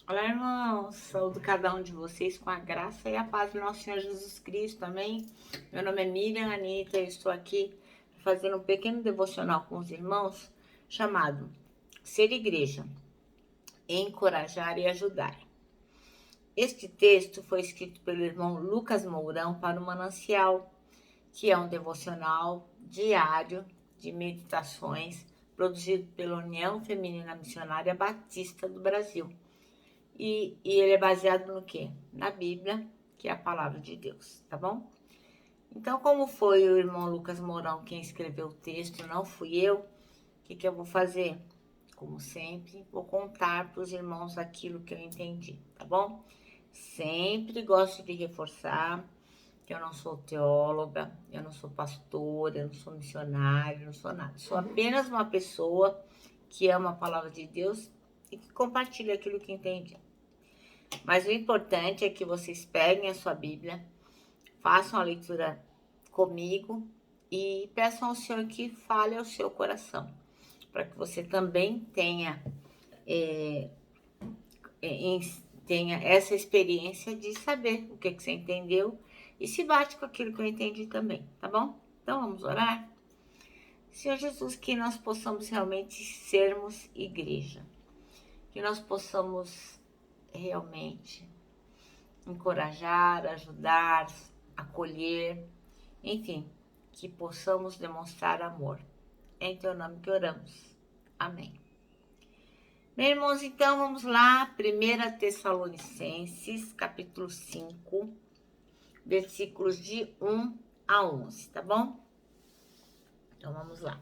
Olá, irmãos. Saúdo cada um de vocês com a graça e a paz do nosso Senhor Jesus Cristo, amém? Meu nome é Miriam Anita e estou aqui fazendo um pequeno devocional com os irmãos chamado Ser Igreja, Encorajar e Ajudar. Este texto foi escrito pelo irmão Lucas Mourão para o Manancial, que é um devocional diário de meditações produzido pela União Feminina Missionária Batista do Brasil. E ele é baseado no quê? Na Bíblia, que é a palavra de Deus, tá bom? Então, como foi o irmão Lucas Mourão quem escreveu o texto, não fui eu, o que eu vou fazer? Como sempre, vou contar para os irmãos aquilo que eu entendi, tá bom? Sempre gosto de reforçar que eu não sou teóloga, eu não sou pastora, eu não sou missionária, eu não sou nada. Sou apenas uma pessoa que ama a palavra de Deus e que compartilha aquilo que entendi. Mas o importante é que vocês peguem a sua Bíblia, façam a leitura comigo e peçam ao Senhor que fale ao seu coração, para que você também é, tenha essa experiência de saber o que você entendeu e se bate com aquilo que eu entendi também, tá bom? Então vamos orar? Senhor Jesus, que nós possamos realmente sermos igreja, que nós possamos realmente encorajar, ajudar, acolher, enfim, que possamos demonstrar amor. É em teu nome que oramos. Amém. Meus irmãos, então vamos lá, 1 Tessalonicenses, capítulo 5, versículos de 1 a 11, tá bom? Então vamos lá.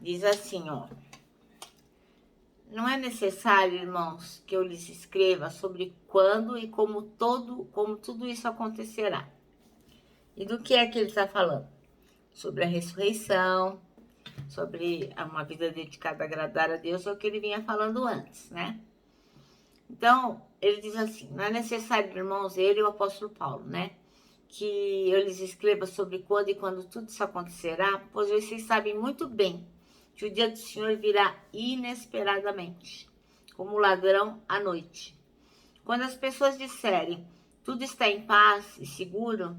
Diz assim, ó. Não é necessário, irmãos, que eu lhes escreva sobre quando e como tudo isso acontecerá. E do que é que ele está falando? Sobre a ressurreição, sobre uma vida dedicada a agradar a Deus, é o que ele vinha falando antes, né? Então, ele diz assim, não é necessário, irmãos, ele e o apóstolo Paulo, né? Que eu lhes escreva sobre quando e quando tudo isso acontecerá, pois vocês sabem muito bem que o dia do Senhor virá inesperadamente, como ladrão à noite. Quando as pessoas disserem, tudo está em paz e seguro,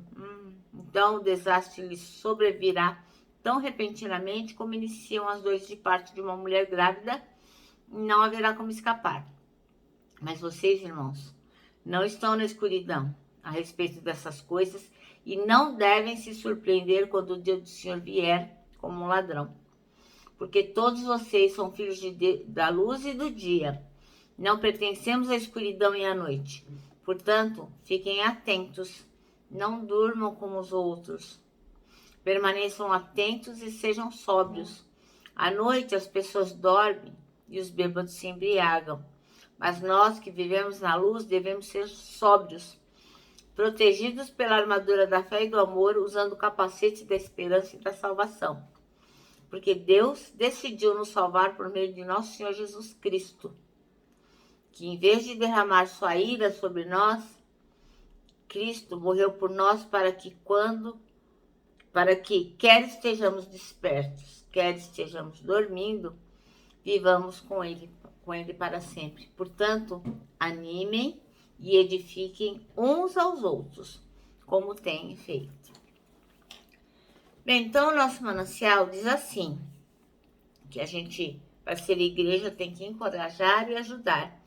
então o desastre lhes sobrevirá tão repentinamente como iniciam as dores de parto de uma mulher grávida, e não haverá como escapar. Mas vocês, irmãos, não estão na escuridão a respeito dessas coisas e não devem se surpreender quando o dia do Senhor vier como um ladrão. Porque todos vocês são filhos da luz e do dia. Não pertencemos à escuridão e à noite. Portanto, fiquem atentos. Não durmam como os outros. Permaneçam atentos e sejam sóbrios. À noite as pessoas dormem e os bêbados se embriagam. Mas nós que vivemos na luz devemos ser sóbrios, protegidos pela armadura da fé e do amor, usando o capacete da esperança e da salvação. Porque Deus decidiu nos salvar por meio de nosso Senhor Jesus Cristo, que em vez de derramar sua ira sobre nós, Cristo morreu por nós para que quer estejamos despertos, quer estejamos dormindo, vivamos com ele para sempre. Portanto, animem e edifiquem uns aos outros, como têm feito. Bem, então o nosso manancial diz assim, que a gente, para ser igreja, tem que encorajar e ajudar.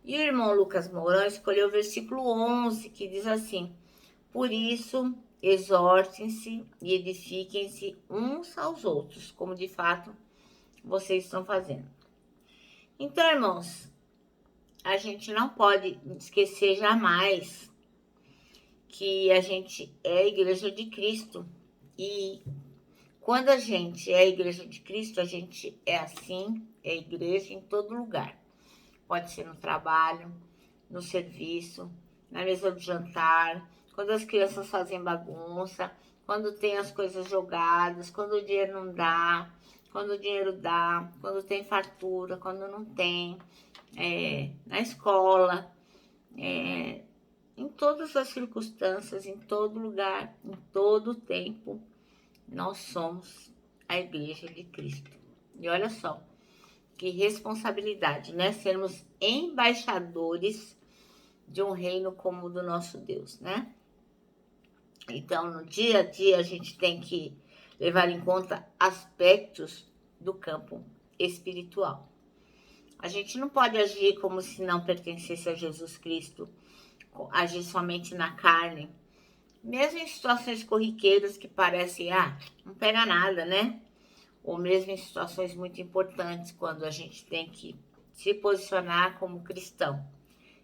E o irmão Lucas Mourão escolheu o versículo 11, que diz assim, por isso, exortem-se e edifiquem-se uns aos outros, como de fato vocês estão fazendo. Então, irmãos, a gente não pode esquecer jamais que a gente é a igreja de Cristo. E quando a gente é a igreja de Cristo, a gente é assim, é igreja em todo lugar. Pode ser no trabalho, no serviço, na mesa do jantar, quando as crianças fazem bagunça, quando tem as coisas jogadas, quando o dinheiro não dá, quando o dinheiro dá, quando tem fartura, quando não tem, na escola, em todas as circunstâncias, em todo lugar, em todo tempo, nós somos a igreja de Cristo. E olha só, que responsabilidade, né? Sermos embaixadores de um reino como o do nosso Deus, né? Então, no dia a dia, a gente tem que levar em conta aspectos do campo espiritual. A gente não pode agir como se não pertencesse a Jesus Cristo, agir somente na carne, mesmo em situações corriqueiras que parecem, não pega nada, né? Ou mesmo em situações muito importantes, quando a gente tem que se posicionar como cristão.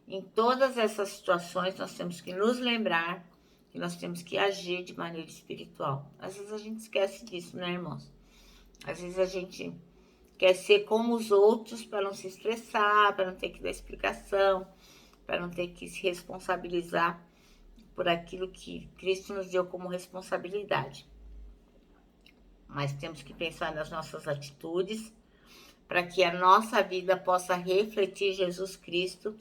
Em todas essas situações, nós temos que nos lembrar que nós temos que agir de maneira espiritual. Às vezes a gente esquece disso, né, irmãos? Às vezes a gente quer ser como os outros para não se estressar, para não ter que dar explicação, para não ter que se responsabilizar por aquilo que Cristo nos deu como responsabilidade. Mas temos que pensar nas nossas atitudes para que a nossa vida possa refletir Jesus Cristo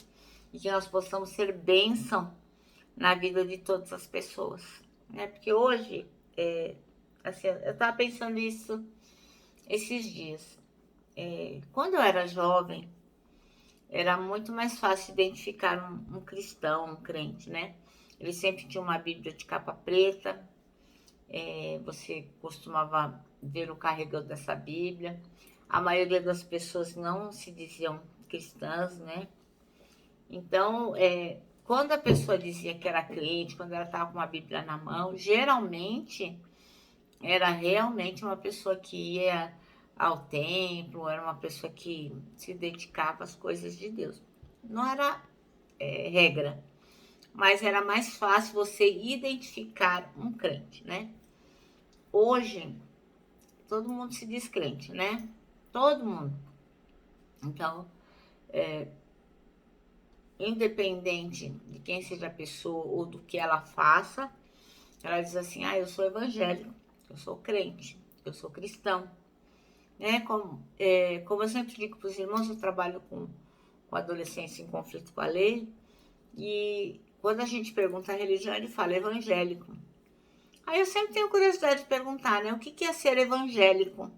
e que nós possamos ser bênção na vida de todas as pessoas, né? Porque hoje, assim, eu estava pensando isso esses dias. Quando eu era jovem, era muito mais fácil identificar um cristão, um crente, né? Ele sempre tinha uma Bíblia de capa preta, você costumava ver o carregador dessa Bíblia. A maioria das pessoas não se diziam cristãs, né? Então, quando a pessoa dizia que era crente, quando ela estava com uma Bíblia na mão, geralmente era realmente uma pessoa que ia ao templo, era uma pessoa que se dedicava às coisas de Deus. Não era regra, mas era mais fácil você identificar um crente, né? Hoje, todo mundo se diz crente, né? Todo mundo. Então, independente de quem seja a pessoa ou do que ela faça, ela diz assim, eu sou evangélico, eu sou crente, eu sou cristão. Né? Como eu sempre digo para os irmãos, eu trabalho com adolescentes em conflito com a lei, e quando a gente pergunta a religião, ele fala evangélico. Aí eu sempre tenho curiosidade de perguntar, né? O que é ser evangélico?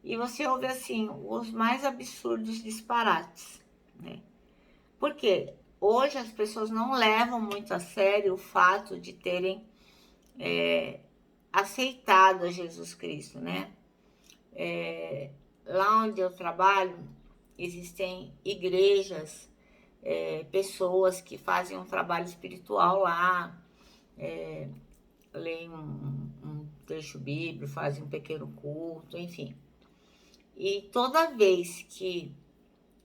E você ouve, assim, os mais absurdos disparates, né? Porque hoje as pessoas não levam muito a sério o fato de terem aceitado a Jesus Cristo, né? Lá onde eu trabalho, existem igrejas, pessoas que fazem um trabalho espiritual lá, leem um trecho bíblico, fazem um pequeno culto, enfim. E toda vez que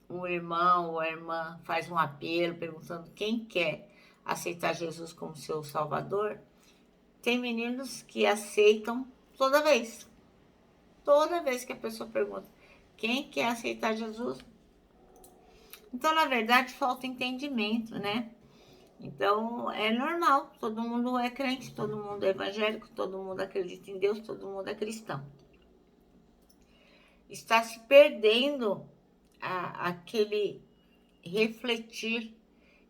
um irmão ou a irmã faz um apelo perguntando quem quer aceitar Jesus como seu Salvador, tem meninos que aceitam toda vez. Toda vez que a pessoa pergunta quem quer aceitar Jesus. Então, na verdade, falta entendimento, né? Então, é normal, todo mundo é crente, todo mundo é evangélico, todo mundo acredita em Deus, todo mundo é cristão. Está se perdendo aquele refletir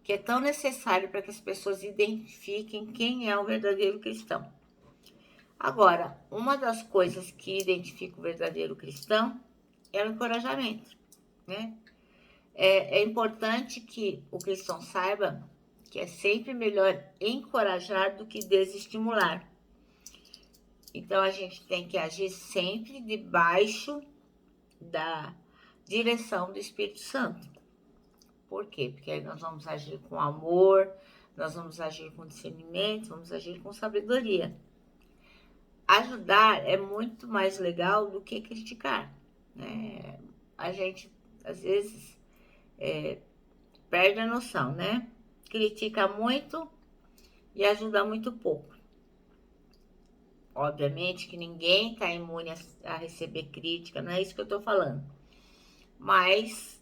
que é tão necessário para que as pessoas identifiquem quem é o verdadeiro cristão. Agora, uma das coisas que identifica o verdadeiro cristão é o encorajamento, né? É importante que o cristão saiba que é sempre melhor encorajar do que desestimular. Então, a gente tem que agir sempre debaixo da direção do Espírito Santo. Por quê? Porque aí nós vamos agir com amor, nós vamos agir com discernimento, vamos agir com sabedoria. Ajudar é muito mais legal do que criticar, né? A gente, às vezes, perde a noção, né? Critica muito e ajuda muito pouco. Obviamente que ninguém está imune a receber crítica, não é isso que eu estou falando. Mas,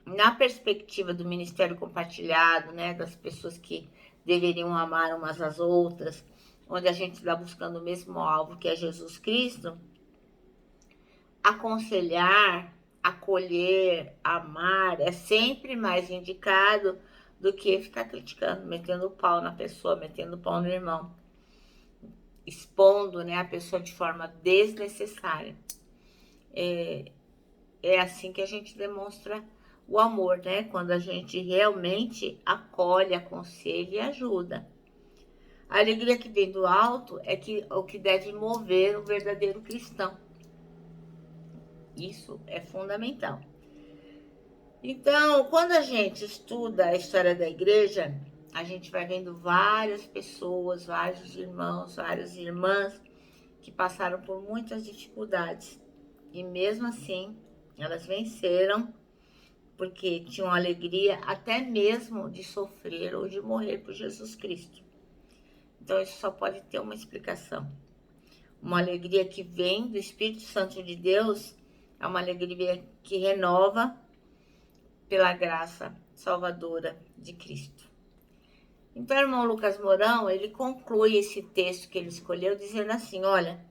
na perspectiva do ministério compartilhado, né, das pessoas que deveriam amar umas às outras, onde a gente está buscando o mesmo alvo que é Jesus Cristo, aconselhar, acolher, amar é sempre mais indicado do que ficar criticando, metendo pau na pessoa, metendo pau no irmão, expondo, né, a pessoa de forma desnecessária. é assim que a gente demonstra o amor, né? Quando a gente realmente acolhe, aconselha e ajuda. A alegria que vem do alto é o que deve mover o verdadeiro cristão. Isso é fundamental. Então, quando a gente estuda a história da igreja, a gente vai vendo várias pessoas, vários irmãos, várias irmãs que passaram por muitas dificuldades. E mesmo assim, elas venceram porque tinham alegria até mesmo de sofrer ou de morrer por Jesus Cristo. Então, isso só pode ter uma explicação. Uma alegria que vem do Espírito Santo de Deus é uma alegria que renova pela graça salvadora de Cristo. Então, o irmão Lucas Mourão, ele conclui esse texto que ele escolheu dizendo assim, olha,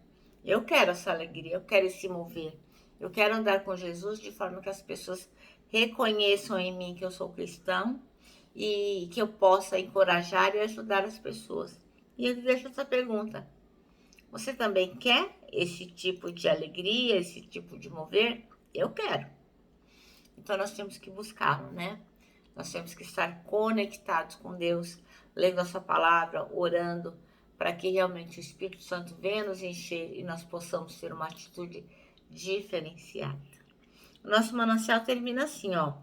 eu quero essa alegria, eu quero esse mover, eu quero andar com Jesus de forma que as pessoas reconheçam em mim que eu sou cristão e que eu possa encorajar e ajudar as pessoas. E ele deixa essa pergunta, você também quer esse tipo de alegria, esse tipo de mover? Eu quero. Então, nós temos que buscá-lo, né? Nós temos que estar conectados com Deus, lendo a sua palavra, orando, para que realmente o Espírito Santo venha nos encher e nós possamos ter uma atitude diferenciada. O nosso manancial termina assim, ó.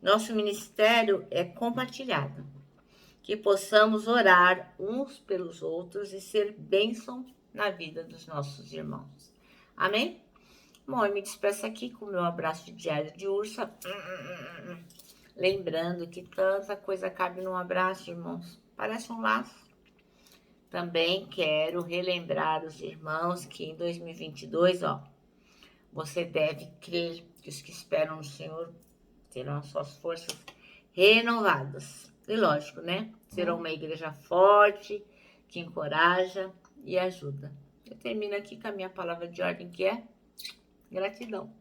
Nosso ministério é compartilhado. Que possamos orar uns pelos outros e ser bênção na vida dos nossos irmãos. Amém? Bom, eu me despeço aqui com o meu abraço diário de ursa. Lembrando que tanta coisa cabe num abraço, irmãos. Parece um laço. Também quero relembrar os irmãos que em 2022, ó, você deve crer que os que esperam no Senhor terão as suas forças renovadas. E lógico, né? Serão uma igreja forte, que encoraja e ajuda. Eu termino aqui com a minha palavra de ordem, que é gratidão.